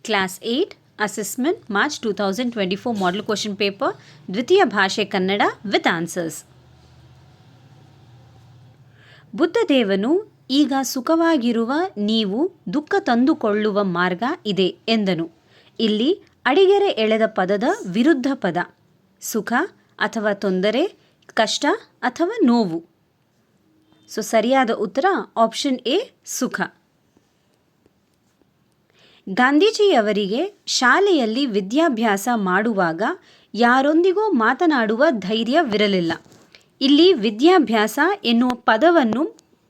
Class 8 assessment March 2024 model question paper ದ್ವಿತೀಯ ಭಾಷೆ Kannada with answers. ಬುದ್ಧದೇವನು ಈಗ ಸುಖವಾಗಿರುವ ನೀವು ದುಃಖ ತಂದುಕೊಳ್ಳುವ ಮಾರ್ಗ ಇದೆ ಎಂದನು. ಇಲ್ಲಿ ಅಡಿಗೆರೆ ಎಳೆದ ಪದದ ವಿರುದ್ಧ ಪದ ಸುಖ ಅಥವಾ ತೊಂದರೆ, ಕಷ್ಟ ಅಥವಾ ನೋವು. ಸೊ ಸರಿಯಾದ ಉತ್ತರ ಆಪ್ಷನ್ ಎ ಸುಖ. ಗಾಂಧೀಜಿಯವರಿಗೆ ಶಾಲೆಯಲ್ಲಿ ವಿದ್ಯಾಭ್ಯಾಸ ಮಾಡುವಾಗ ಯಾರೊಂದಿಗೂ ಮಾತನಾಡುವ ಧೈರ್ಯವಿರಲಿಲ್ಲ. ಇಲ್ಲಿ ವಿದ್ಯಾಭ್ಯಾಸ ಎನ್ನುವ ಪದವನ್ನು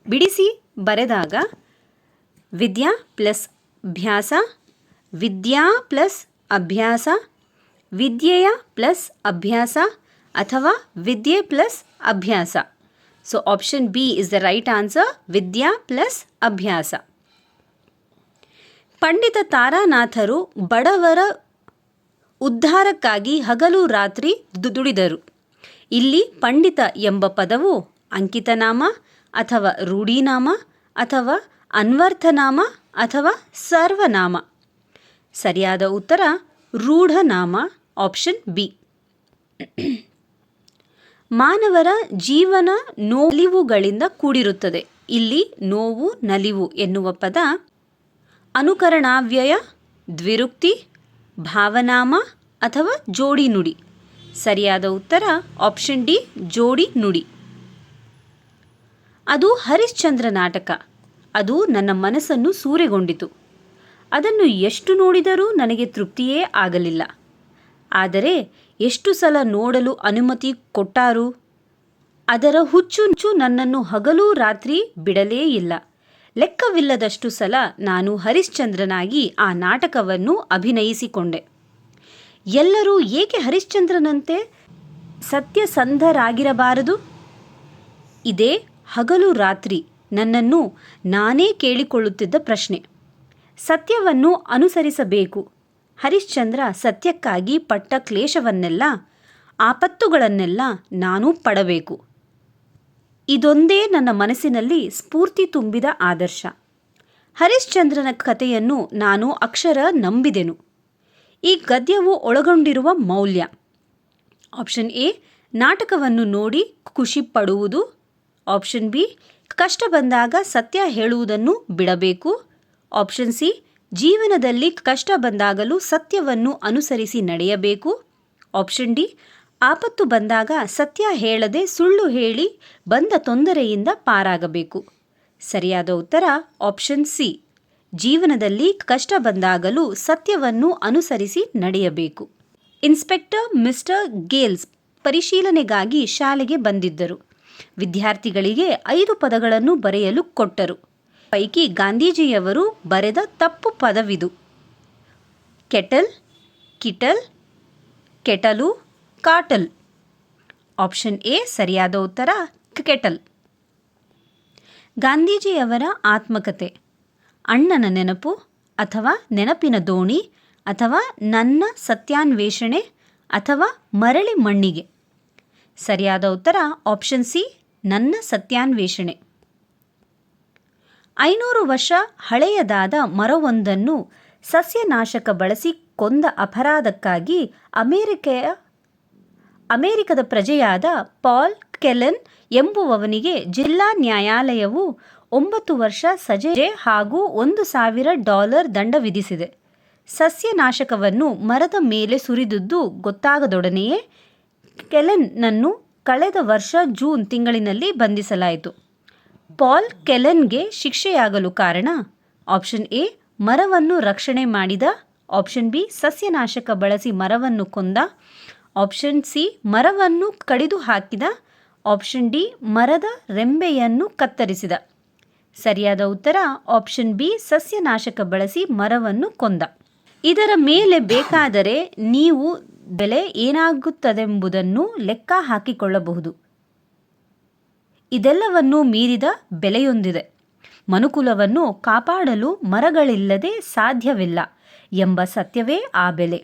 ಬಿಡಿಸಿ ಬರೆದಾಗ ವಿದ್ಯಾ ಪ್ಲಸ್ ಭ್ಯಾಸ, ವಿದ್ಯಾ ಪ್ಲಸ್ ಅಭ್ಯಾಸ, ವಿದ್ಯೆಯ ಪ್ಲಸ್ ಅಭ್ಯಾಸ ಅಥವಾ ವಿದ್ಯೆ ಪ್ಲಸ್ ಅಭ್ಯಾಸ. So option B is the right answer, Vidya plus ಅಭ್ಯಾಸ. ಪಂಡಿತ ತಾರಾನಾಥರು ಬಡವರ ಉದ್ಧಾರಕ್ಕಾಗಿ ಹಗಲು ರಾತ್ರಿ ದುಡಿದರು. ಇಲ್ಲಿ ಪಂಡಿತ ಎಂಬ ಪದವು ಅಂಕಿತನಾಮ ಅಥವಾ ರೂಢಿನಾಮ ಅಥವಾ ಅನ್ವರ್ಥನಾಮ ಅಥವಾ ಸರ್ವನಾಮ. ಸರಿಯಾದ ಉತ್ತರ ರೂಢನಾಮ, ಆಪ್ಷನ್ ಬಿ. ಮಾನವರ ಜೀವನ ನಲಿವುಗಳಿಂದ ಕೂಡಿರುತ್ತದೆ. ಇಲ್ಲಿ ನೋವು, ನಲಿವು ಎನ್ನುವ ಪದ ಅನುಕರಣಾವ್ಯಯ, ದ್ವಿರುಕ್ತಿ, ಭಾವನಾಮ ಅಥವಾ ಜೋಡಿ ನುಡಿ. ಸರಿಯಾದ ಉತ್ತರ ಆಪ್ಷನ್ ಡಿ, ಜೋಡಿ ನುಡಿ. ಅದು ಹರಿಶ್ಚಂದ್ರ ನಾಟಕ. ಅದು ನನ್ನ ಮನಸ್ಸನ್ನು ಸೂರೆಗೊಂಡಿತು. ಅದನ್ನು ಎಷ್ಟು ನೋಡಿದರೂ ನನಗೆ ತೃಪ್ತಿಯೇ ಆಗಲಿಲ್ಲ. ಆದರೆ ಎಷ್ಟು ಸಲ ನೋಡಲು ಅನುಮತಿ ಕೊಟ್ಟಾರು. ಅದರ ಹುಚ್ಚು ನನ್ನನ್ನು ಹಗಲು ರಾತ್ರಿ ಬಿಡಲೇ ಇಲ್ಲ. ಲೆಕ್ಕವಿಲ್ಲದಷ್ಟು ಸಲ ನಾನು ಹರಿಶ್ಚಂದ್ರನಾಗಿ ಆ ನಾಟಕವನ್ನು ಅಭಿನಯಿಸಿಕೊಂಡೆ. ಎಲ್ಲರೂ ಏಕೆ ಹರಿಶ್ಚಂದ್ರನಂತೆ ಸತ್ಯಸಂಧರಾಗಿರಬಾರದು? ಇದೇ ಹಗಲು ರಾತ್ರಿ ನನ್ನನ್ನು ನಾನೇ ಕೇಳಿಕೊಳ್ಳುತ್ತಿದ್ದ ಪ್ರಶ್ನೆ. ಸತ್ಯವನ್ನು ಅನುಸರಿಸಬೇಕು. ಹರಿಶ್ಚಂದ್ರ ಸತ್ಯಕ್ಕಾಗಿ ಪಟ್ಟ ಕ್ಲೇಶವನ್ನೆಲ್ಲ, ಆಪತ್ತುಗಳನ್ನೆಲ್ಲ ನಾನೂ ಪಡಬೇಕು. ಇದೊಂದೇ ನನ್ನ ಮನಸ್ಸಿನಲ್ಲಿ ಸ್ಫೂರ್ತಿ ತುಂಬಿದ ಆದರ್ಶ. ಹರಿಶ್ಚಂದ್ರನ ಕಥೆಯನ್ನು ನಾನು ಅಕ್ಷರ ನಂಬಿದೆನು. ಈ ಗದ್ಯವು ಒಳಗೊಂಡಿರುವ ಮೌಲ್ಯ. ಆಪ್ಷನ್ ಎ, ನಾಟಕವನ್ನು ನೋಡಿ ಖುಷಿ ಪಡುವುದು. ಆಪ್ಷನ್ ಬಿ, ಕಷ್ಟ ಬಂದಾಗ ಸತ್ಯ ಹೇಳುವುದನ್ನು ಬಿಡಬೇಕು. ಆಪ್ಷನ್ ಸಿ, ಜೀವನದಲ್ಲಿ ಕಷ್ಟ ಬಂದಾಗಲೂ ಸತ್ಯವನ್ನು ಅನುಸರಿಸಿ ನಡೆಯಬೇಕು. ಆಪ್ಷನ್ ಡಿ, ಆಪತ್ತು ಬಂದಾಗ ಸತ್ಯ ಹೇಳದೆ ಸುಳ್ಳು ಹೇಳಿ ಬಂದ ತೊಂದರೆಯಿಂದ ಪಾರಾಗಬೇಕು. ಸರಿಯಾದ ಉತ್ತರ ಆಪ್ಷನ್ ಸಿ, ಜೀವನದಲ್ಲಿ ಕಷ್ಟ ಬಂದಾಗಲೂ ಸತ್ಯವನ್ನು ಅನುಸರಿಸಿ ನಡೆಯಬೇಕು. ಇನ್ಸ್ಪೆಕ್ಟರ್ ಮಿಸ್ಟರ್ ಗೇಲ್ಸ್ ಪರಿಶೀಲನೆಗಾಗಿ ಶಾಲೆಗೆ ಬಂದಿದ್ದರು. ವಿದ್ಯಾರ್ಥಿಗಳಿಗೆ 5 ಪದಗಳನ್ನು ಬರೆಯಲು ಕೊಟ್ಟರು. ಪೈಕಿ ಗಾಂಧೀಜಿಯವರು ಬರೆದ ತಪ್ಪು ಪದವಿದು. ಕೆಟಲ್, ಕಿಟಲ್, ಕೆಟಲು, ಕಾಟಲ್. ಆಪ್ಷನ್ ಎ ಸರಿಯಾದ ಉತ್ತರ ಕೆಟಲ್. ಗಾಂಧೀಜಿಯವರ ಆತ್ಮಕಥೆ ಅಣ್ಣನ ನೆನಪು ಅಥವಾ ನೆನಪಿನ ದೋಣಿ ಅಥವಾ ನನ್ನ ಸತ್ಯಾನ್ವೇಷಣೆ ಅಥವಾ ಮರಳಿ ಮಣ್ಣಿಗೆ. ಸರಿಯಾದ ಉತ್ತರ ಆಪ್ಷನ್ ಸಿ, ನನ್ನ ಸತ್ಯಾನ್ವೇಷಣೆ. 500 ವರ್ಷ ಹಳೆಯದಾದ ಮರವೊಂದನ್ನು ಸಸ್ಯನಾಶಕ ಬಳಸಿ ಕೊಂದ ಅಪರಾಧಕ್ಕಾಗಿ ಅಮೆರಿಕದ ಪ್ರಜೆಯಾದ ಪಾಲ್ ಕೆಲೆನ್ ಎಂಬುವವನಿಗೆ ಜಿಲ್ಲಾ ನ್ಯಾಯಾಲಯವು 9 ವರ್ಷ ಸಜೆ ಹಾಗೂ $1,000 ದಂಡ ವಿಧಿಸಿದೆ. ಸಸ್ಯನಾಶಕವನ್ನು ಮರದ ಮೇಲೆ ಸುರಿದುದು ಗೊತ್ತಾಗದೊಡನೆಯೇ ಕೆಲೆನ್ನನ್ನು ಕಳೆದ ವರ್ಷ ಜೂನ್ ತಿಂಗಳಿನಲ್ಲಿ ಬಂಧಿಸಲಾಯಿತು. ಪಾಲ್ ಕೆಲೆನ್ಗೆ ಶಿಕ್ಷೆಯಾಗಲು ಕಾರಣ ಆಪ್ಷನ್ ಎ, ಮರವನ್ನು ರಕ್ಷಣೆ ಮಾಡಿದ. ಆಪ್ಷನ್ ಬಿ, ಸಸ್ಯನಾಶಕ ಬಳಸಿ ಮರವನ್ನು ಕೊಂದ. ಆಪ್ಷನ್ ಸಿ, ಮರವನ್ನು ಕಡಿದು ಹಾಕಿದ. ಆಪ್ಷನ್ ಡಿ, ಮರದ ರೆಂಬೆಯನ್ನು ಕತ್ತರಿಸಿದ. ಸರಿಯಾದ ಉತ್ತರ ಆಪ್ಷನ್ ಬಿ, ಸಸ್ಯನಾಶಕ ಬಳಸಿ ಮರವನ್ನು ಕೊಂದ. ಇದರ ಮೇಲೆ ಬೇಕಾದರೆ ನೀವು ಬೆಲೆ ಏನಾಗುತ್ತದೆಂಬುದನ್ನು ಲೆಕ್ಕ ಹಾಕಿಕೊಳ್ಳಬಹುದು. ಇದೆಲ್ಲವನ್ನೂ ಮೀರಿದ ಬೆಲೆಯೊಂದಿದೆ. ಮನುಕುಲವನ್ನು ಕಾಪಾಡಲು ಮರಗಳಿಲ್ಲದೆ ಸಾಧ್ಯವಿಲ್ಲ ಎಂಬ ಸತ್ಯವೇ ಆ ಬೆಲೆ.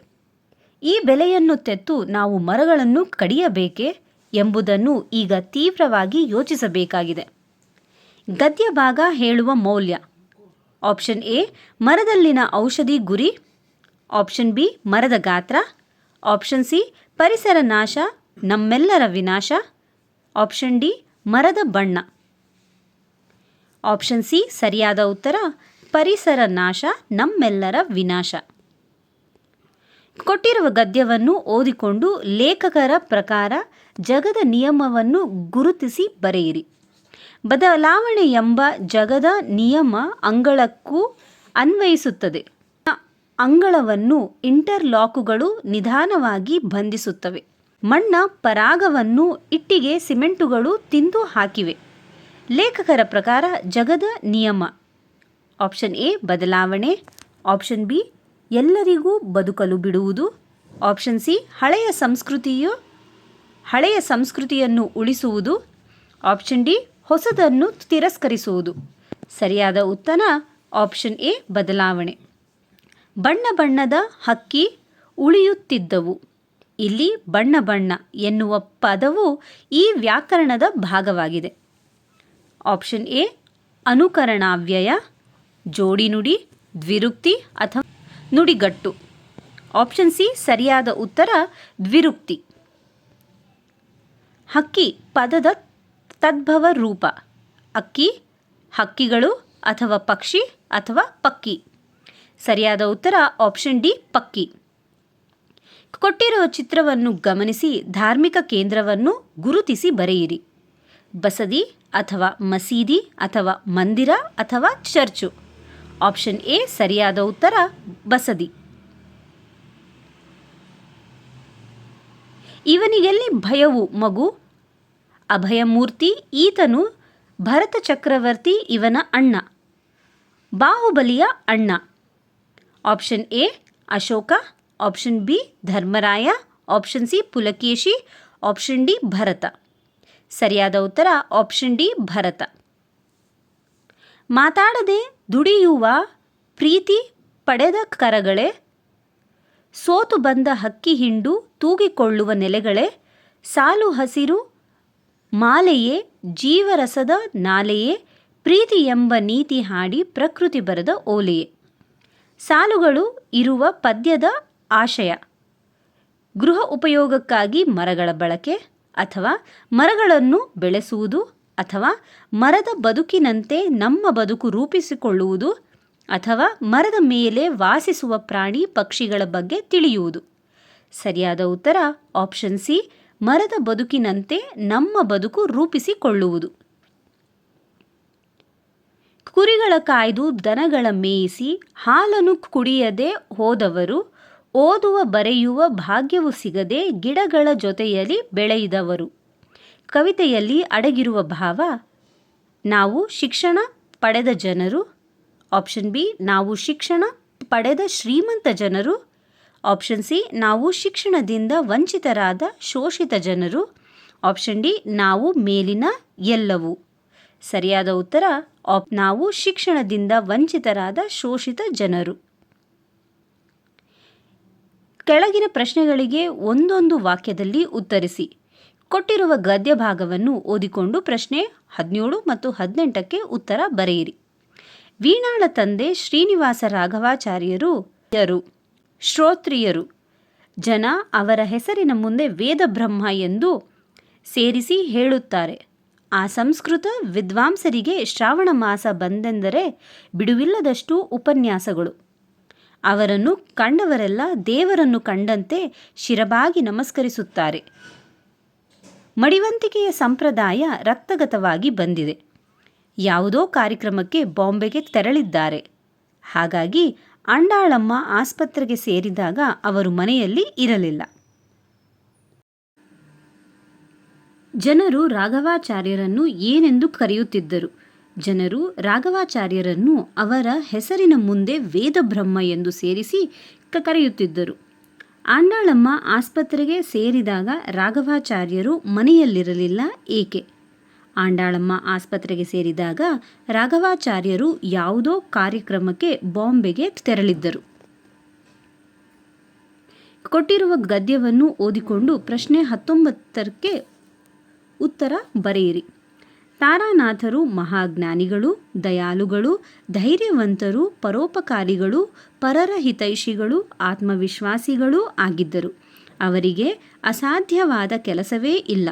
ಈ ಬೆಲೆಯನ್ನು ತೆತ್ತು ನಾವು ಮರಗಳನ್ನು ಕಡಿಯಬೇಕೇ ಎಂಬುದನ್ನು ಈಗ ತೀವ್ರವಾಗಿ ಯೋಚಿಸಬೇಕಾಗಿದೆ. ಗದ್ಯ ಭಾಗ ಹೇಳುವ ಮೌಲ್ಯ. ಆಪ್ಷನ್ ಎ, ಮರದಲ್ಲಿನ ಔಷಧಿ ಗುರಿ. ಆಪ್ಷನ್ ಬಿ ಮರದ ಗಾತ್ರ, ಆಪ್ಷನ್ ಸಿ ಪರಿಸರ ನಾಶ ನಮ್ಮೆಲ್ಲರ ವಿನಾಶ, ಆಪ್ಷನ್ ಡಿ ಮರದ ಬಣ್ಣ. ಆಪ್ಷನ್ ಸಿ ಸರಿಯಾದ ಉತ್ತರ ಪರಿಸರ ನಾಶ ನಮ್ಮೆಲ್ಲರ ವಿನಾಶ. ಕೊಟ್ಟಿರುವ ಗದ್ಯವನ್ನು ಓದಿಕೊಂಡು ಲೇಖಕರ ಪ್ರಕಾರ ಜಗದ ನಿಯಮವನ್ನು ಗುರುತಿಸಿ ಬರೆಯಿರಿ. ಬದಲಾವಣೆ ಎಂಬ ಜಗದ ನಿಯಮ ಅಂಗಳಕ್ಕೂ ಅನ್ವಯಿಸುತ್ತದೆ. ಅಂಗಳವನ್ನು ಇಂಟರ್ಲಾಕುಗಳು ನಿಧಾನವಾಗಿ ಬಂಧಿಸುತ್ತವೆ. ಮಣ್ಣ ಪರಾಗವನ್ನು ಇಟ್ಟಿಗೆ ಸಿಮೆಂಟುಗಳು ತಿಂದು ಹಾಕಿವೆ. ಲೇಖಕರ ಪ್ರಕಾರ ಜಗದ ನಿಯಮ ಆಪ್ಷನ್ ಎ ಬದಲಾವಣೆ, ಆಪ್ಷನ್ ಬಿ ಎಲ್ಲರಿಗೂ ಬದುಕಲು ಬಿಡುವುದು, ಆಪ್ಷನ್ ಸಿ ಹಳೆಯ ಸಂಸ್ಕೃತಿಯನ್ನು ಉಳಿಸುವುದು, ಆಪ್ಷನ್ ಡಿ ಹೊಸದನ್ನು ತಿರಸ್ಕರಿಸುವುದು. ಸರಿಯಾದ ಉತ್ತರ ಆಪ್ಷನ್ ಎ ಬದಲಾವಣೆ. ಬಣ್ಣ ಬಣ್ಣದ ಹಕ್ಕಿ ಉಳಿಯುತ್ತಿದ್ದವು. ಇಲ್ಲಿ ಬಣ್ಣ ಬಣ್ಣ ಎನ್ನುವ ಪದವು ಈ ವ್ಯಾಕರಣದ ಭಾಗವಾಗಿದೆ. ಆಪ್ಷನ್ ಎ ಅನುಕರಣಾವ್ಯಯ, ಜೋಡಿ ನುಡಿ, ದ್ವಿರುಕ್ತಿ ಅಥವಾ ನುಡಿಗಟ್ಟು. ಆಪ್ಷನ್ ಸಿ ಸರಿಯಾದ ಉತ್ತರ ದ್ವಿರುಕ್ತಿ. ಹಕ್ಕಿ ಪದದ ತದ್ಭವ ರೂಪ ಅಕ್ಕಿ, ಹಕ್ಕಿಗಳು ಅಥವಾ ಪಕ್ಷಿ ಅಥವಾ ಪಕ್ಕಿ. ಸರಿಯಾದ ಉತ್ತರ ಆಪ್ಷನ್ ಡಿ ಪಕ್ಕಿ. ಕೊಟ್ಟಿರುವ ಚಿತ್ರವನ್ನು ಗಮನಿಸಿ ಧಾರ್ಮಿಕ ಕೇಂದ್ರವನ್ನು ಗುರುತಿಸಿ ಬರೆಯಿರಿ. ಬಸದಿ ಅಥವಾ ಮಸೀದಿ ಅಥವಾ ಮಂದಿರ ಅಥವಾ ಚರ್ಚು. ಆಪ್ಷನ್ ಎ ಸರಿಯಾದ ಉತ್ತರ ಬಸದಿ. ಇವನಿಗೆಲ್ಲಿ ಭಯವು ಮಗು, ಅಭಯಮೂರ್ತಿ ಈತನು ಭರತ ಚಕ್ರವರ್ತಿ ಇವನ ಅಣ್ಣ, ಬಾಹುಬಲಿಯ ಅಣ್ಣ. Option A Ashoka, option B Dharmaraya, option C Pulakeshi, option D Bharata. ಸರಿಯಾದ ಉತ್ತರ ಆಪ್ಷನ್ ಡಿ ಭರತ. ಮಾತಾಡದೆ ದುಡಿಯುವ ಪ್ರೀತಿ ಪಡೆದ ಕರಗಳೇ, ಸೋತು ಬಂದ ಹಕ್ಕಿ ಹಿಂಡು ತೂಗಿಕೊಳ್ಳುವ ನೆಲೆಗಳೇ, ಸಾಲು ಹಸಿರು ಮಾಲೆಯೇ ಜೀವರಸದ ನಾಲೆಯೇ, ಪ್ರೀತಿ ಎಂಬ ನೀತಿ ಹಾಡಿ ಪ್ರಕೃತಿ ಬರೆದ ಓಲೆಯೇ. ಸಾಲುಗಳು ಇರುವ ಪದ್ಯದ ಆಶಯ ಗೃಹ ಉಪಯೋಗಕ್ಕಾಗಿ ಮರಗಳ ಬಳಕೆ ಅಥವಾ ಮರಗಳನ್ನು ಬೆಳೆಸುವುದು ಅಥವಾ ಮರದ ಬದುಕಿನಂತೆ ನಮ್ಮ ಬದುಕು ರೂಪಿಸಿಕೊಳ್ಳುವುದು ಅಥವಾ ಮರದ ಮೇಲೆ ವಾಸಿಸುವ ಪ್ರಾಣಿ ಪಕ್ಷಿಗಳ ಬಗ್ಗೆ ತಿಳಿಯುವುದು. ಸರಿಯಾದ ಉತ್ತರ ಆಪ್ಷನ್ ಸಿ ಮರದ ಬದುಕಿನಂತೆ ನಮ್ಮ ಬದುಕು ರೂಪಿಸಿಕೊಳ್ಳುವುದು. ಕುರಿಗಳ ಕಾಯ್ದು ದನಗಳ ಮೇಯಿಸಿ ಹಾಲನ್ನು ಕುಡಿಯದೆ ಹೋದವರು, ಓದುವ ಬರೆಯುವ ಭಾಗ್ಯವು ಸಿಗದೆ ಗಿಡಗಳ ಜೊತೆಯಲ್ಲಿ ಬೆಳೆಯಿದವರು. ಕವಿತೆಯಲ್ಲಿ ಅಡಗಿರುವ ಭಾವ ನಾವು ಶಿಕ್ಷಣ ಪಡೆದ ಜನರು, ಆಪ್ಷನ್ ಬಿ ನಾವು ಶಿಕ್ಷಣ ಪಡೆದ ಶ್ರೀಮಂತ ಜನರು, ಆಪ್ಷನ್ ಸಿ ನಾವು ಶಿಕ್ಷಣದಿಂದ ವಂಚಿತರಾದ ಶೋಷಿತ ಜನರು, ಆಪ್ಷನ್ ಡಿ ನಾವು ಮೇಲಿನ ಎಲ್ಲವೂ. ಸರಿಯಾದ ಉತ್ತರ ನಾವು ಶಿಕ್ಷಣದಿಂದ ವಂಚಿತರಾದ ಶೋಷಿತ ಜನರು. ಕೆಳಗಿನ ಪ್ರಶ್ನೆಗಳಿಗೆ ಒಂದೊಂದು ವಾಕ್ಯದಲ್ಲಿ ಉತ್ತರಿಸಿ. ಕೊಟ್ಟಿರುವ ಗದ್ಯ ಭಾಗವನ್ನು ಓದಿಕೊಂಡು ಪ್ರಶ್ನೆ 17 ಮತ್ತು 18ಕ್ಕೆ ಉತ್ತರ ಬರೆಯಿರಿ. ವೀಣಾಳ ತಂದೆ ಶ್ರೀನಿವಾಸ ರಾಘವಾಚಾರ್ಯರು ಶ್ರೋತ್ರಿಯರು. ಜನ ಅವರ ಹೆಸರಿನ ಮುಂದೆ ವೇದ ಬ್ರಹ್ಮ ಎಂದು ಸೇರಿಸಿ ಹೇಳುತ್ತಾರೆ. ಆ ಸಂಸ್ಕೃತ ವಿದ್ವಾಂಸರಿಗೆ ಶ್ರಾವಣ ಮಾಸ ಬಂದೆಂದರೆ ಬಿಡುವಿಲ್ಲದಷ್ಟು ಉಪನ್ಯಾಸಗಳು. ಅವರನ್ನು ಕಂಡವರೆಲ್ಲ ದೇವರನ್ನು ಕಂಡಂತೆ ಶಿರಬಾಗಿ ನಮಸ್ಕರಿಸುತ್ತಾರೆ. ಮಡಿವಂತಿಕೆಯ ಸಂಪ್ರದಾಯ ರಕ್ತಗತವಾಗಿ ಬಂದಿದೆ. ಯಾವುದೋ ಕಾರ್ಯಕ್ರಮಕ್ಕೆ ಬಾಂಬೆಗೆ ತೆರಳಿದ್ದಾರೆ. ಹಾಗಾಗಿ ಅಂಡಾಳಮ್ಮ ಆಸ್ಪತ್ರೆಗೆ ಸೇರಿದಾಗ ಅವರು ಮನೆಯಲ್ಲಿ ಇರಲಿಲ್ಲ. ಜನರು ರಾಘವಾಚಾರ್ಯರನ್ನು ಏನೆಂದು ಕರೆಯುತ್ತಿದ್ದರು? ಜನರು ರಾಘವಾಚಾರ್ಯರನ್ನು ಅವರ ಹೆಸರಿನ ಮುಂದೆ ವೇದಬ್ರಹ್ಮ ಎಂದು ಸೇರಿಸಿ ಕರೆಯುತ್ತಿದ್ದರು. ಆಂಡಾಳಮ್ಮ ಆಸ್ಪತ್ರೆಗೆ ಸೇರಿದಾಗ ರಾಘವಾಚಾರ್ಯರು ಮನೆಯಲ್ಲಿರಲಿಲ್ಲ. ಏಕೆ? ಆಂಡಾಳಮ್ಮ ಆಸ್ಪತ್ರೆಗೆ ಸೇರಿದಾಗ ರಾಘವಾಚಾರ್ಯರು ಯಾವುದೋ ಕಾರ್ಯಕ್ರಮಕ್ಕೆ ಬಾಂಬೆಗೆ ತೆರಳಿದ್ದರು. ಕೊಟ್ಟಿರುವ ಗದ್ಯವನ್ನು ಓದಿಕೊಂಡು ಪ್ರಶ್ನೆ 19ಕ್ಕೆ ಉತ್ತರ ಬರೆಯಿರಿ. ತಾರಾನಾಥರು ಮಹಾಜ್ಞಾನಿಗಳು, ದಯಾಳುಗಳು, ಧೈರ್ಯವಂತರು, ಪರೋಪಕಾರಿಗಳು, ಪರರ ಹಿತೈಷಿಗಳು, ಆತ್ಮವಿಶ್ವಾಸಿಗಳೂ ಆಗಿದ್ದರು. ಅವರಿಗೆ ಅಸಾಧ್ಯವಾದ ಕೆಲಸವೇ ಇಲ್ಲ.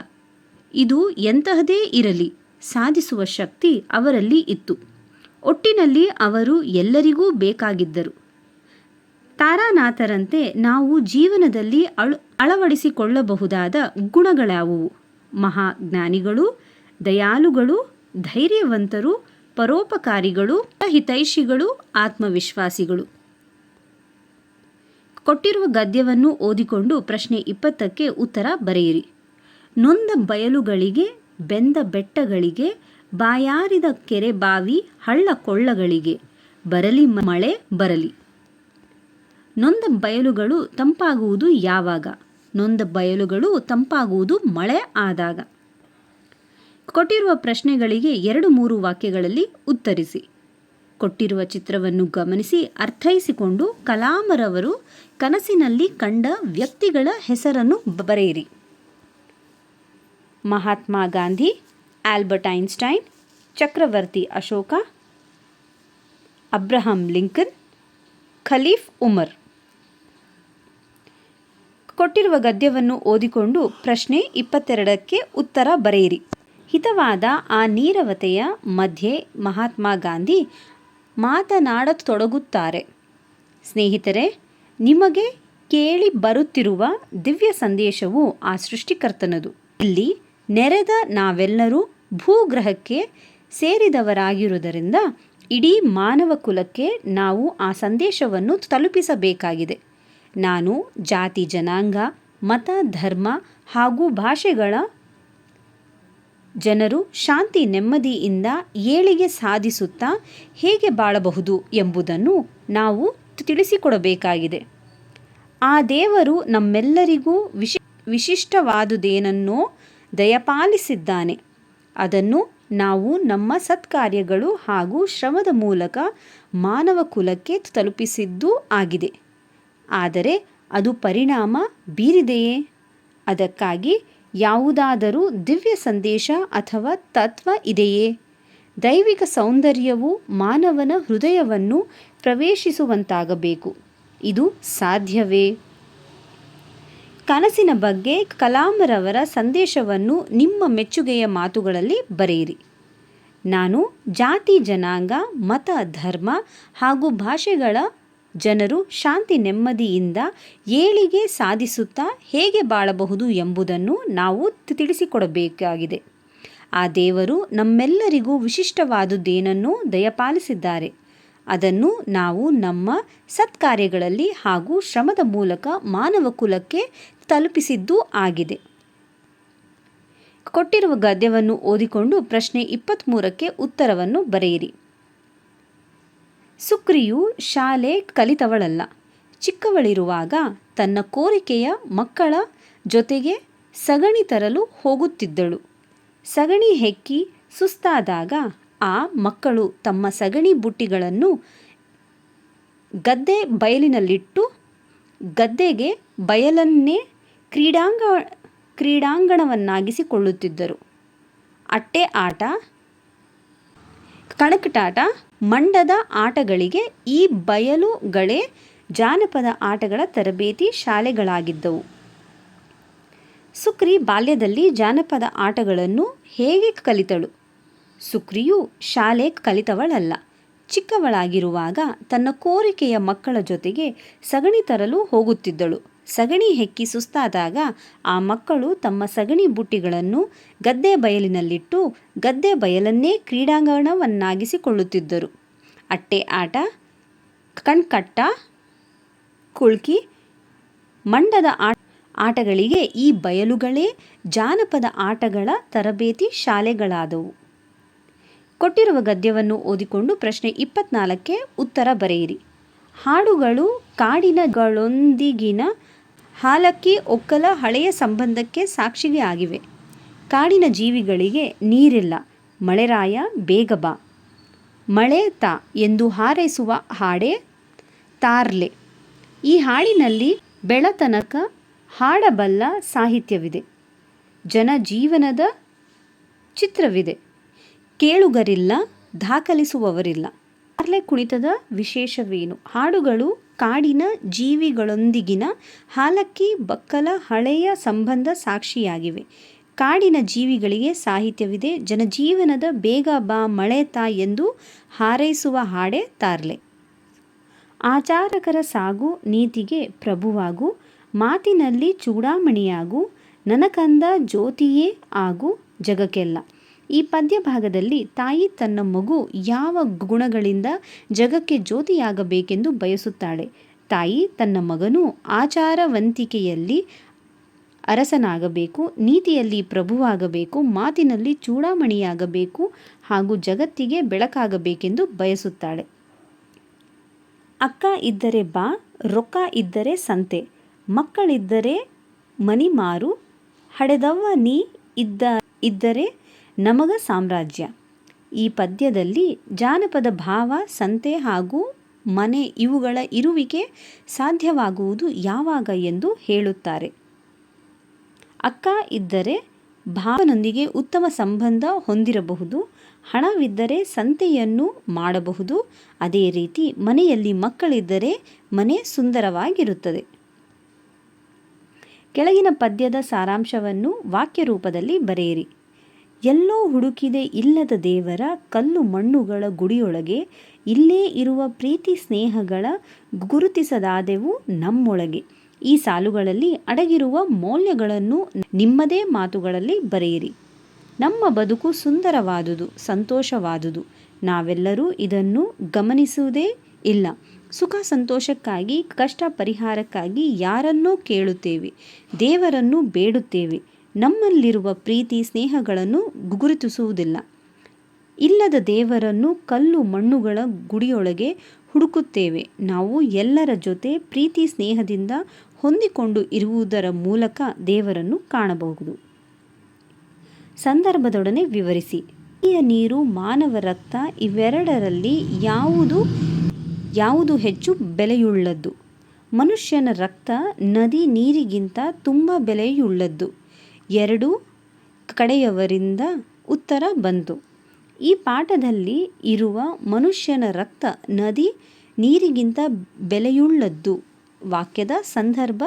ಇದು ಎಂತಹದೇ ಇರಲಿ ಸಾಧಿಸುವ ಶಕ್ತಿ ಅವರಲ್ಲಿ ಇತ್ತು. ಒಟ್ಟಿನಲ್ಲಿ ಅವರು ಎಲ್ಲರಿಗೂ ಬೇಕಾಗಿದ್ದರು. ತಾರಾನಾಥರಂತೆ ನಾವು ಜೀವನದಲ್ಲಿ ಅಳವಡಿಸಿಕೊಳ್ಳಬಹುದಾದ ಗುಣಗಳ್ಯಾವುವು? ಮಹಾಜ್ಞಾನಿಗಳು, ದಯಾಳುಗಳು, ಧೈರ್ಯವಂತರು, ಪರೋಪಕಾರಿಗಳು, ಹಿತೈಷಿಗಳು, ಆತ್ಮವಿಶ್ವಾಸಿಗಳು. ಕೊಟ್ಟಿರುವ ಗದ್ಯವನ್ನು ಓದಿಕೊಂಡು ಪ್ರಶ್ನೆ 20ಕ್ಕೆ ಉತ್ತರ ಬರೆಯಿರಿ. ನೊಂದ ಬಯಲುಗಳಿಗೆ, ಬೆಂದ ಬೆಟ್ಟಗಳಿಗೆ, ಬಾಯಾರಿದ ಕೆರೆ ಬಾವಿ ಹಳ್ಳ ಕೊಳ್ಳಗಳಿಗೆ ಬರಲಿ ಮಳೆ ಬರಲಿ. ನೊಂದ ಬಯಲುಗಳು ತಂಪಾಗುವುದು ಯಾವಾಗ? ನೊಂದ ಬಯಲುಗಳು ತಂಪಾಗುವುದು ಮಳೆ ಆದಾಗ. ಕೊಟ್ಟಿರುವ ಪ್ರಶ್ನೆಗಳಿಗೆ 2-3 ವಾಕ್ಯಗಳಲ್ಲಿ ಉತ್ತರಿಸಿ. ಕೊಟ್ಟಿರುವ ಚಿತ್ರವನ್ನು ಗಮನಿಸಿ ಅರ್ಥೈಸಿಕೊಂಡು ಕಲಾಮರವರು ಕನಸಿನಲ್ಲಿ ಕಂಡ ವ್ಯಕ್ತಿಗಳ ಹೆಸರನ್ನು ಬರೆಯಿರಿ. ಮಹಾತ್ಮ ಗಾಂಧಿ, ಆಲ್ಬರ್ಟ್ ಐನ್ಸ್ಟೈನ್, ಚಕ್ರವರ್ತಿ ಅಶೋಕ, ಅಬ್ರಹಂ ಲಿಂಕನ್, ಖಲೀಫ್ ಉಮರ್. ಕೊಟ್ಟಿರುವ ಗದ್ಯವನ್ನು ಓದಿಕೊಂಡು ಪ್ರಶ್ನೆ 22ಕ್ಕೆ ಉತ್ತರ ಬರೆಯಿರಿ. ಹಿತವಾದ ಆ ನೀರವತೆಯ ಮಧ್ಯೆ ಮಹಾತ್ಮ ಗಾಂಧಿ ಮಾತನಾಡತೊಡಗುತ್ತಾರೆ. ಸ್ನೇಹಿತರೆ, ನಿಮಗೆ ಕೇಳಿ ಬರುತ್ತಿರುವ ದಿವ್ಯ ಸಂದೇಶವು ಆ ಸೃಷ್ಟಿಕರ್ತನದು. ಇಲ್ಲಿ ನೆರೆದ ನಾವೆಲ್ಲರೂ ಭೂಗ್ರಹಕ್ಕೆ ಸೇರಿದವರಾಗಿರುವುದರಿಂದ ಇಡೀ ಮಾನವ ಕುಲಕ್ಕೆ ನಾವು ಆ ಸಂದೇಶವನ್ನು ತಲುಪಿಸಬೇಕಾಗಿದೆ. ನಾನು ಜಾತಿ, ಜನಾಂಗ, ಮತ, ಧರ್ಮ ಹಾಗೂ ಭಾಷೆಗಳ ಜನರು ಶಾಂತಿ ನೆಮ್ಮದಿಯಿಂದ ಏಳಿಗೆ ಸಾಧಿಸುತ್ತಾ ಹೇಗೆ ಬಾಳಬಹುದು ಎಂಬುದನ್ನು ನಾವು ತಿಳಿಸಿಕೊಡಬೇಕಾಗಿದೆ. ಆ ದೇವರು ನಮ್ಮೆಲ್ಲರಿಗೂ ವಿಶಿಷ್ಟವಾದುದೇನನ್ನೋ ದಯಪಾಲಿಸಿದ್ದಾನೆ. ಅದನ್ನು ನಾವು ನಮ್ಮ ಸತ್ಕಾರ್ಯಗಳು ಹಾಗೂ ಶ್ರಮದ ಮೂಲಕ ಮಾನವ ಕುಲಕ್ಕೆ ತಲುಪಿಸಿದ್ದೂ ಆಗಿದೆ. ಆದರೆ ಅದು ಪರಿಣಾಮ ಬೀರಿದೆಯೇ? ಅದಕ್ಕಾಗಿ ಯಾವುದಾದರೂ ದಿವ್ಯ ಸಂದೇಶ ಅಥವಾ ತತ್ವ ಇದೆಯೇ? ದೈವಿಕ ಸೌಂದರ್ಯವು ಮಾನವನ ಹೃದಯವನ್ನು ಪ್ರವೇಶಿಸುವಂತಾಗಬೇಕು. ಇದು ಸಾಧ್ಯವೇ? ಕನಸಿನ ಬಗ್ಗೆ ಕಲಾಮರವರ ಸಂದೇಶವನ್ನು ನಿಮ್ಮ ಮೆಚ್ಚುಗೆಯ ಮಾತುಗಳಲ್ಲಿ ಬರೆಯಿರಿ. ನಾನು ಜಾತಿ, ಜನಾಂಗ, ಮತ, ಧರ್ಮ ಹಾಗೂ ಭಾಷೆಗಳ ಜನರು ಶಾಂತಿ ನೆಮ್ಮದಿಯಿಂದ ಏಳಿಗೆ ಸಾಧಿಸುತ್ತಾ ಹೇಗೆ ಬಾಳಬಹುದು ಎಂಬುದನ್ನು ನಾವು ತಿಳಿಸಿಕೊಡಬೇಕಾಗಿದೆ. ಆ ದೇವರು ನಮ್ಮೆಲ್ಲರಿಗೂ ವಿಶಿಷ್ಟವಾದುದೇನನ್ನೋ ದಯಪಾಲಿಸಿದ್ದಾರೆ. ಅದನ್ನು ನಾವು ನಮ್ಮ ಸತ್ಕಾರ್ಯಗಳಲ್ಲಿ ಹಾಗೂ ಶ್ರಮದ ಮೂಲಕ ಮಾನವ ಕುಲಕ್ಕೆ ತಲುಪಿಸಿದ್ದೂ ಆಗಿದೆ. ಕೊಟ್ಟಿರುವ ಗದ್ಯವನ್ನು ಓದಿಕೊಂಡು ಪ್ರಶ್ನೆ 23ಕ್ಕೆ ಉತ್ತರವನ್ನು ಬರೆಯಿರಿ. ಸುಕ್ರಿಯು ಶಾಲೆ ಕಲಿತವಳಲ್ಲ. ಚಿಕ್ಕವಳಿರುವಾಗ ತನ್ನ ಕೋರಿಕೆಯ ಮಕ್ಕಳ ಜೊತೆಗೆ ಸಗಣಿ ತರಲು ಹೋಗುತ್ತಿದ್ದಳು. ಸಗಣಿ ಹೆಕ್ಕಿ ಸುಸ್ತಾದಾಗ ಆ ಮಕ್ಕಳು ತಮ್ಮ ಸಗಣಿ ಬುಟ್ಟಿಗಳನ್ನು ಗದ್ದೆ ಬಯಲಿನಲ್ಲಿಟ್ಟು ಗದ್ದೆಗೆ ಬಯಲನ್ನೇ ಕ್ರೀಡಾಂಗಣವನ್ನಾಗಿಸಿಕೊಳ್ಳುತ್ತಿದ್ದರು. ಅಟ್ಟೆ ಆಟ, ಕಣಕಟಾಟ, ಮಂಡದ ಆಟಗಳಿಗೆ ಈ ಬಯಲುಗಳೇ ಜಾನಪದ ಆಟಗಳ ತರಬೇತಿ ಶಾಲೆಗಳಾಗಿದ್ದವು. ಸುಕ್ರಿ ಬಾಲ್ಯದಲ್ಲಿ ಜಾನಪದ ಆಟಗಳನ್ನು ಹೇಗೆ ಕಲಿತಳು? ಸುಕ್ರಿಯು ಶಾಲೆ ಕಲಿತವಳಲ್ಲ. ಚಿಕ್ಕವಳಾಗಿರುವಾಗ ತನ್ನ ಕೋರಿಕೆಯ ಮಕ್ಕಳ ಜೊತೆಗೆ ಸಗಣಿ ತರಲು ಹೋಗುತ್ತಿದ್ದಳು. ಸಗಣಿ ಹೆಕ್ಕಿ ಸುಸ್ತಾದಾಗ ಆ ಮಕ್ಕಳು ತಮ್ಮ ಸಗಣಿ ಬುಟ್ಟಿಗಳನ್ನು ಗದ್ದೆ ಬಯಲಿನಲ್ಲಿಟ್ಟು ಗದ್ದೆ ಬಯಲನ್ನೇ ಕ್ರೀಡಾಂಗಣವನ್ನಾಗಿಸಿಕೊಳ್ಳುತ್ತಿದ್ದರು. ಅಟ್ಟೆ ಆಟ, ಕಣ್ಕಟ್ಟ, ಕುಳ್ಕಿ, ಮಂಡದ ಆಟಗಳಿಗೆ ಈ ಬಯಲುಗಳೇ ಜಾನಪದ ಆಟಗಳ ತರಬೇತಿ ಶಾಲೆಗಳಾದವು. ಕೊಟ್ಟಿರುವ ಗದ್ಯವನ್ನು ಓದಿಕೊಂಡು ಪ್ರಶ್ನೆ 24ಕ್ಕೆ ಉತ್ತರ ಬರೆಯಿರಿ. ಹಾಡುಗಳು ಕಾಡಿನಗಳೊಂದಿಗಿನ ಹಾಲಕ್ಕಿ ಒಕ್ಕಲ ಹಳೆಯ ಸಂಬಂಧಕ್ಕೆ ಸಾಕ್ಷಿಗೆ ಆಗಿವೆ. ಕಾಡಿನ ಜೀವಿಗಳಿಗೆ ನೀರಿಲ್ಲ, ಮಳೆರಾಯ ಬೇಗ ಬಾ, ಮಳೆ ತಾ ಎಂದು ಹಾರೈಸುವ ಹಾಡೇ ತಾರ್ಲೆ. ಈ ಹಾಡಿನಲ್ಲಿ ಬೆಳತನಕ ಹಾಡಬಲ್ಲ ಸಾಹಿತ್ಯವಿದೆ, ಜನಜೀವನದ ಚಿತ್ರವಿದೆ. ಕೇಳುಗರಿಲ್ಲ, ದಾಖಲಿಸುವವರಿಲ್ಲ. ಕಾರ್ಲೆ ಕುಣಿತದ ವಿಶೇಷವೇನು? ಹಾಡುಗಳು ಕಾಡಿನ ಜೀವಿಗಳೊಂದಿಗಿನ ಹಾಲಕ್ಕಿ ಬಕ್ಕಲ ಹಳೆಯ ಸಂಬಂಧ ಸಾಕ್ಷಿಯಾಗಿವೆ. ಕಾಡಿನ ಜೀವಿಗಳಿಗೆ ಸಾಹಿತ್ಯವಿದೆ. ಜನಜೀವನದ ಬೇಗ ಬಾ ಮಳೆತಾ ಎಂದು ಹಾರೈಸುವ ಹಾಡೆ ತಾರ್ಲೆ. ಆಚಾರಕರ ಸಾಗು, ನೀತಿಗೆ ಪ್ರಭುವಾಗು, ಮಾತಿನಲ್ಲಿ ಚೂಡಾಮಣಿಯಾಗು, ನನಕಂದ ಜ್ಯೋತಿಯೇ ಆಗು ಜಗಕ್ಕೆಲ್ಲ. ಈ ಪದ್ಯ ಭಾಗದಲ್ಲಿ ತಾಯಿ ತನ್ನ ಮಗು ಯಾವ ಗುಣಗಳಿಂದ ಜಗಕ್ಕೆ ಜ್ಯೋತಿಯಾಗಬೇಕೆಂದು ಬಯಸುತ್ತಾಳೆ. ತಾಯಿ ತನ್ನ ಮಗನು ಆಚಾರವಂತಿಕೆಯಲ್ಲಿ ಅರಸನಾಗಬೇಕು, ನೀತಿಯಲ್ಲಿ ಪ್ರಭುವಾಗಬೇಕು, ಮಾತಿನಲ್ಲಿ ಚೂಡಾಮಣಿಯಾಗಬೇಕು ಹಾಗೂ ಜಗತ್ತಿಗೆ ಬೆಳಕಾಗಬೇಕೆಂದು ಬಯಸುತ್ತಾಳೆ. ಅಕ್ಕ ಇದ್ದರೆ ಬಾ, ರೊಕ್ಕ ಇದ್ದರೆ ಸಂತೆ, ಮಕ್ಕಳಿದ್ದರೆ ಮನಿ ಮಾರು, ಹಡೆದವ್ವ ನೀ ಇದ್ದರೆ ನಮಗ ಸಾಮ್ರಾಜ್ಯ. ಈ ಪದ್ಯದಲ್ಲಿ ಜಾನಪದ ಭಾವ, ಸಂತೆ ಹಾಗೂ ಮನೆ ಇವುಗಳ ಇರುವಿಕೆ ಸಾಧ್ಯವಾಗುವುದು ಯಾವಾಗ ಎಂದು ಹೇಳುತ್ತಾರೆ. ಅಕ್ಕ ಇದ್ದರೆ ಭಾವನೊಂದಿಗೆ ಉತ್ತಮ ಸಂಬಂಧ ಹೊಂದಿರಬಹುದು, ಹಣವಿದ್ದರೆ ಸಂತೆಯನ್ನು ಮಾಡಬಹುದು. ಅದೇ ರೀತಿ ಮನೆಯಲ್ಲಿ ಮಕ್ಕಳಿದ್ದರೆ ಮನೆ ಸುಂದರವಾಗಿರುತ್ತದೆ. ಕೆಳಗಿನ ಪದ್ಯದ ಸಾರಾಂಶವನ್ನು ವಾಕ್ಯ ರೂಪದಲ್ಲಿ ಬರೆಯಿರಿ. ಎಲ್ಲೋ ಹುಡುಕಿದೆ ಇಲ್ಲದ ದೇವರ, ಕಲ್ಲು ಮಣ್ಣುಗಳ ಗುಡಿಯೊಳಗೆ, ಇಲ್ಲೇ ಇರುವ ಪ್ರೀತಿ ಸ್ನೇಹಗಳ ಗುರುತಿಸದಾದೆವು ನಮ್ಮೊಳಗೆ. ಈ ಸಾಲುಗಳಲ್ಲಿ ಅಡಗಿರುವ ಮೌಲ್ಯಗಳನ್ನು ನಿಮ್ಮದೇ ಮಾತುಗಳಲ್ಲಿ ಬರೆಯಿರಿ. ನಮ್ಮ ಬದುಕು ಸುಂದರವಾದುದು, ಸಂತೋಷವಾದುದು. ನಾವೆಲ್ಲರೂ ಇದನ್ನು ಗಮನಿಸುವುದೇ ಇಲ್ಲ. ಸುಖ ಸಂತೋಷಕ್ಕಾಗಿ, ಕಷ್ಟ ಪರಿಹಾರಕ್ಕಾಗಿ ಯಾರನ್ನೋ ಕೇಳುತ್ತೇವೆ, ದೇವರನ್ನು ಬೇಡುತ್ತೇವೆ. ನಮ್ಮಲ್ಲಿರುವ ಪ್ರೀತಿ ಸ್ನೇಹಗಳನ್ನು ಗುರುತಿಸುವುದಿಲ್ಲ. ಇಲ್ಲದ ದೇವರನ್ನು ಕಲ್ಲು ಮಣ್ಣುಗಳ ಗುಡಿಯೊಳಗೆ ಹುಡುಕುತ್ತೇವೆ. ನಾವು ಎಲ್ಲರ ಜೊತೆ ಪ್ರೀತಿ ಸ್ನೇಹದಿಂದ ಹೊಂದಿಕೊಂಡು ಇರುವುದರ ಮೂಲಕ ದೇವರನ್ನು ಕಾಣಬಹುದು. ಸಂದರ್ಭದೊಡನೆ ವಿವರಿಸಿ. ನದಿಯ ನೀರು, ಮಾನವ ರಕ್ತ ಇವೆರಡರಲ್ಲಿ ಯಾವುದು ಹೆಚ್ಚು ಬೆಲೆಯುಳ್ಳದ್ದು? ಮನುಷ್ಯನ ರಕ್ತ ನದಿ ನೀರಿಗಿಂತ ತುಂಬ ಬೆಲೆಯುಳ್ಳದ್ದು. ಎರಡೂ ಕಡೆಯವರಿಂದ ಉತ್ತರ ಬಂತು. ಈ ಪಾಠದಲ್ಲಿ ಇರುವ ಮನುಷ್ಯನ ರಕ್ತ ನದಿ ನೀರಿಗಿಂತ ಬೆಲೆಯುಳ್ಳದ್ದು. ವಾಕ್ಯದ ಸಂದರ್ಭ,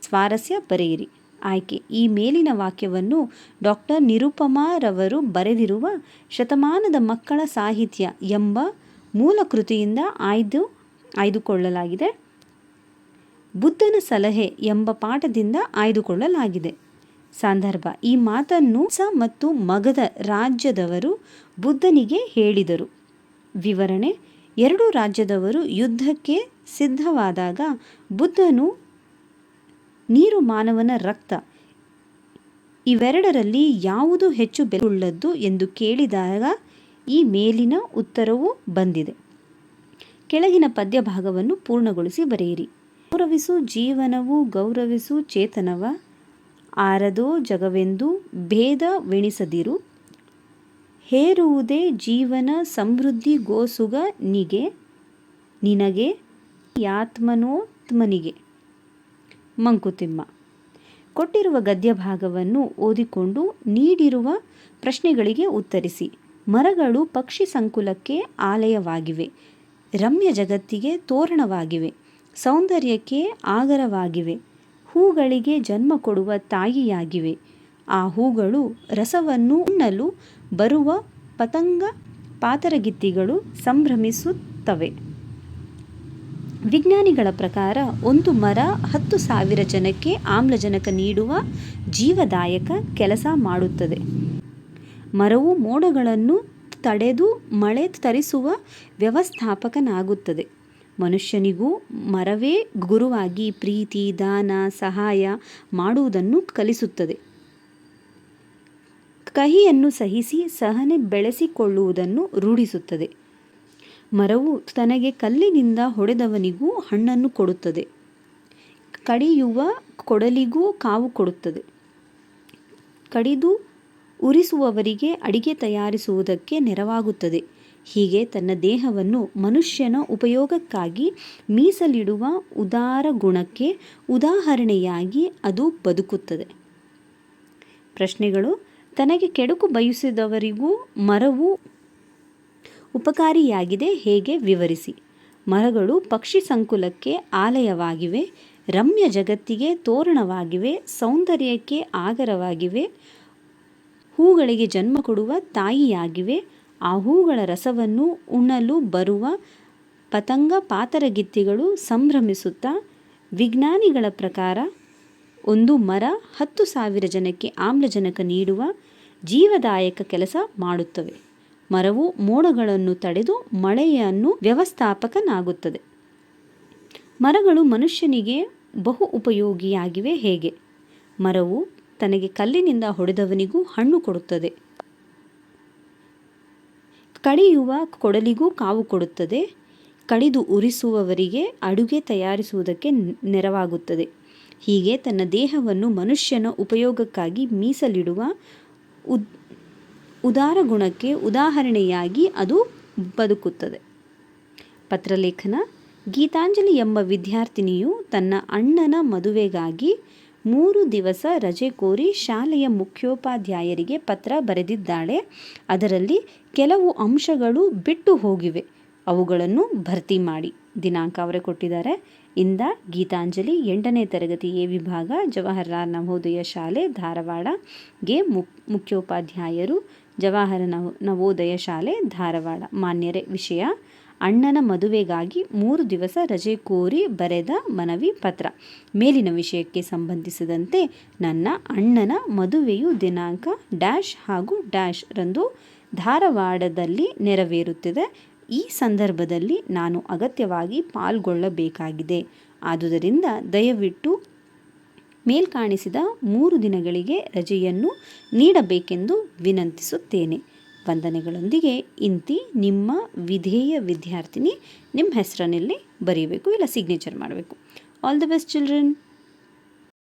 ಸ್ವಾರಸ್ಯ ಬರೆಯಿರಿ. ಆಯ್ಕೆ: ಈ ಮೇಲಿನ ವಾಕ್ಯವನ್ನು ಡಾಕ್ಟರ್ ನಿರುಪಮಾರವರು ಬರೆದಿರುವ ಶತಮಾನದ ಮಕ್ಕಳ ಸಾಹಿತ್ಯ ಎಂಬ ಮೂಲ ಕೃತಿಯಿಂದ ಆಯ್ದುಕೊಳ್ಳಲಾಗಿದೆ. ಬುದ್ಧನ ಸಲಹೆ ಎಂಬ ಪಾಠದಿಂದ ಆಯ್ದುಕೊಳ್ಳಲಾಗಿದೆ. ಸಂದರ್ಭ: ಈ ಮಾತನ್ನು ಮತ್ತು ಮಗಧ ರಾಜ್ಯದವರು ಬುದ್ಧನಿಗೆ ಹೇಳಿದರು. ವಿವರಣೆ: ಎರಡೂ ರಾಜ್ಯದವರು ಯುದ್ಧಕ್ಕೆ ಸಿದ್ಧವಾದಾಗ ಬುದ್ಧನು ನೀರು, ಮಾನವನ ರಕ್ತ ಇವೆರಡರಲ್ಲಿ ಯಾವುದು ಹೆಚ್ಚು ಬೆಲೆಯುಳ್ಳದ್ದು ಎಂದು ಕೇಳಿದಾಗ ಈ ಮೇಲಿನ ಉತ್ತರವು ಬಂದಿದೆ. ಕೆಳಗಿನ ಪದ್ಯ ಭಾಗವನ್ನು ಪೂರ್ಣಗೊಳಿಸಿ ಬರೆಯಿರಿ. ಗೌರವಿಸು ಜೀವನವು ಗೌರವಿಸು ಚೇತನವ, ಆರದೋ ಜಗವೆಂದು ಭೇದವೆಣಿಸದಿರು, ಹೇರುವುದೇ ಜೀವನ ಸಮೃದ್ಧಿ ಗೋಸುಗ ನಿನಗೆ ಯಾತ್ಮನೋತ್ಮನಿಗೆ. ಮಂಕುತಿಮ್ಮ. ಕೊಟ್ಟಿರುವ ಗದ್ಯ ಭಾಗವನ್ನು ಓದಿಕೊಂಡು ನೀಡಿರುವ ಪ್ರಶ್ನೆಗಳಿಗೆ ಉತ್ತರಿಸಿ. ಮರಗಳು ಪಕ್ಷಿ ಸಂಕುಲಕ್ಕೆ ಆಲಯವಾಗಿವೆ, ರಮ್ಯ ಜಗತ್ತಿಗೆ ತೋರಣವಾಗಿವೆ, ಸೌಂದರ್ಯಕ್ಕೆ ಆಗರವಾಗಿವೆ, ಹೂಗಳಿಗೆ ಜನ್ಮ ಕೊಡುವ ತಾಯಿಯಾಗಿವೆ. ಆ ಹೂಗಳು ರಸವನ್ನು ಉಣ್ಣಲು ಬರುವ ಪತಂಗ ಪಾತರಗಿತ್ತಿಗಳು ಸಂಭ್ರಮಿಸುತ್ತವೆ. ವಿಜ್ಞಾನಿಗಳ ಪ್ರಕಾರ ಒಂದು ಮರ 10,000 ಜನಕ್ಕೆ ಆಮ್ಲಜನಕ ನೀಡುವ ಜೀವದಾಯಕ ಕೆಲಸ ಮಾಡುತ್ತದೆ. ಮರವು ಮೋಡಗಳನ್ನು ತಡೆದು ಮಳೆ ತರಿಸುವ ವ್ಯವಸ್ಥಾಪಕನಾಗುತ್ತದೆ. ಮನುಷ್ಯನಿಗೂ ಮರವೇ ಗುರುವಾಗಿ ಪ್ರೀತಿ, ದಾನ, ಸಹಾಯ ಮಾಡುವುದನ್ನು ಕಲಿಸುತ್ತದೆ. ಕಹಿಯನ್ನು ಸಹಿಸಿ ಸಹನೆ ಬೆಳೆಸಿಕೊಳ್ಳುವುದನ್ನು ರೂಢಿಸುತ್ತದೆ. ಮರವು ತನಗೆ ಕಲ್ಲಿನಿಂದ ಹೊಡೆದವನಿಗೂ ಹಣ್ಣನ್ನು ಕೊಡುತ್ತದೆ, ಕಡಿಯುವ ಕೊಡಲಿಗೂ ಕಾವು ಕೊಡುತ್ತದೆ, ಕಡಿದು ಉರಿಸುವವರಿಗೆ ಅಡಿಗೆ ತಯಾರಿಸುವುದಕ್ಕೆ ನೆರವಾಗುತ್ತದೆ. ಹೀಗೆ ತನ್ನ ದೇಹವನ್ನು ಮನುಷ್ಯನ ಉಪಯೋಗಕ್ಕಾಗಿ ಮೀಸಲಿಡುವ ಉದಾರ ಗುಣಕ್ಕೆ ಉದಾಹರಣೆಯಾಗಿ ಅದು ಬದುಕುತ್ತದೆ. ಪ್ರಶ್ನೆಗಳು: ತನಗೆ ಕೆಡುಕು ಬಯಸಿದವರಿಗೂ ಮರವು ಉಪಕಾರಿಯಾಗಿದೆ, ಹೇಗೆ ವಿವರಿಸಿ. ಮರಗಳು ಪಕ್ಷಿ ಸಂಕುಲಕ್ಕೆ ಆಲಯವಾಗಿವೆ, ರಮ್ಯ ಜಗತ್ತಿಗೆ ತೋರಣವಾಗಿವೆ, ಸೌಂದರ್ಯಕ್ಕೆ ಆಗರವಾಗಿವೆ, ಹೂಗಳಿಗೆ ಜನ್ಮ ಕೊಡುವ ತಾಯಿಯಾಗಿವೆ. ಆ ಹೂಗಳ ರಸವನ್ನು ಉಣ್ಣಲು ಬರುವ ಪತಂಗ ಪಾತರಗಿತ್ತಿಗಳು ಸಂಭ್ರಮಿಸುತ್ತಾ, ವಿಜ್ಞಾನಿಗಳ ಪ್ರಕಾರ ಒಂದು ಮರ 10,000 ಜನಕ್ಕೆ ಆಮ್ಲಜನಕ ನೀಡುವ ಜೀವದಾಯಕ ಕೆಲಸ ಮಾಡುತ್ತವೆ. ಮರವು ಮೋಡಗಳನ್ನು ತಡೆದು ಮಳೆಯನ್ನು ವ್ಯವಸ್ಥಾಪಕನಾಗುತ್ತದೆ. ಮರಗಳು ಮನುಷ್ಯನಿಗೆ ಬಹು ಉಪಯೋಗಿಯಾಗಿವೆ, ಹೇಗೆ. ಮರವು ತನಗೆ ಕಲ್ಲಿನಿಂದ ಹೊಡೆದವನಿಗೂ ಹಣ್ಣು ಕೊಡುತ್ತದೆ, ಕಡಿಯುವ ಕೊಡಲಿಗೂ ಕಾವು ಕೊಡುತ್ತದೆ, ಕಡಿದು ಉರಿಸುವವರಿಗೆ ಅಡುಗೆ ತಯಾರಿಸುವುದಕ್ಕೆ ನೆರವಾಗುತ್ತದೆ. ಹೀಗೆ ತನ್ನ ದೇಹವನ್ನು ಮನುಷ್ಯನ ಉಪಯೋಗಕ್ಕಾಗಿ ಮೀಸಲಿಡುವ ಉದಾರ ಗುಣಕ್ಕೆ ಉದಾಹರಣೆಯಾಗಿ ಅದು ಬದುಕುತ್ತದೆ. ಪತ್ರಲೇಖನ. ಗೀತಾಂಜಲಿ ಎಂಬ ವಿದ್ಯಾರ್ಥಿನಿಯು ತನ್ನ ಅಣ್ಣನ ಮದುವೆಗಾಗಿ 3 ದಿವಸ ರಜೆ ಕೋರಿ ಶಾಲೆಯ ಮುಖ್ಯೋಪಾಧ್ಯಾಯರಿಗೆ ಪತ್ರ ಬರೆದಿದ್ದಾಳೆ. ಅದರಲ್ಲಿ ಕೆಲವು ಅಂಶಗಳು ಬಿಟ್ಟು ಹೋಗಿವೆ, ಅವುಗಳನ್ನು ಭರ್ತಿ ಮಾಡಿ. ದಿನಾಂಕ ಅವರೇ ಕೊಟ್ಟಿದ್ದಾರೆ. ಇಂದ ಗೀತಾಂಜಲಿ 8ನೇ ತರಗತಿ ಎ ವಿಭಾಗ, ಜವಾಹರಲಾಲ್ ನವೋದಯ ಶಾಲೆ, ಧಾರವಾಡಗೆ ಮುಖ್ಯೋಪಾಧ್ಯಾಯರು, ಜವಾಹರ ನವೋದಯ ಶಾಲೆ, ಧಾರವಾಡ. ಮಾನ್ಯರೇ, ವಿಷಯ ಅಣ್ಣನ ಮದುವೆಗಾಗಿ 3 ದಿವಸ ರಜೆ ಕೋರಿ ಬರೆದ ಮನವಿ ಪತ್ರ. ಮೇಲಿನ ವಿಷಯಕ್ಕೆ ಸಂಬಂಧಿಸಿದಂತೆ ನನ್ನ ಅಣ್ಣನ ಮದುವೆಯು ದಿನಾಂಕ ಡ್ಯಾಶ್ ಹಾಗೂ ಡ್ಯಾಶ್ ರಂದು ಧಾರವಾಡದಲ್ಲಿ ನೆರವೇರುತ್ತಿದೆ. ಈ ಸಂದರ್ಭದಲ್ಲಿ ನಾನು ಅಗತ್ಯವಾಗಿ ಪಾಲ್ಗೊಳ್ಳಬೇಕಾಗಿದೆ. ಆದುದರಿಂದ ದಯವಿಟ್ಟು ಮೇಲ್ಕಾಣಿಸಿದ 3 ದಿನಗಳಿಗೆ ರಜೆಯನ್ನು ನೀಡಬೇಕೆಂದು ವಿನಂತಿಸುತ್ತೇನೆ. ವಂದನೆಗಳೊಂದಿಗೆ ಇಂತಿ ನಿಮ್ಮ ವಿಧೇಯ ವಿದ್ಯಾರ್ಥಿನಿ. ನಿಮ್ಮ ಹೆಸರನ್ನಲ್ಲಿ ಬರೀಬೇಕು, ಇಲ್ಲ ಸಿಗ್ನೇಚರ್ ಮಾಡಬೇಕು. All the best children.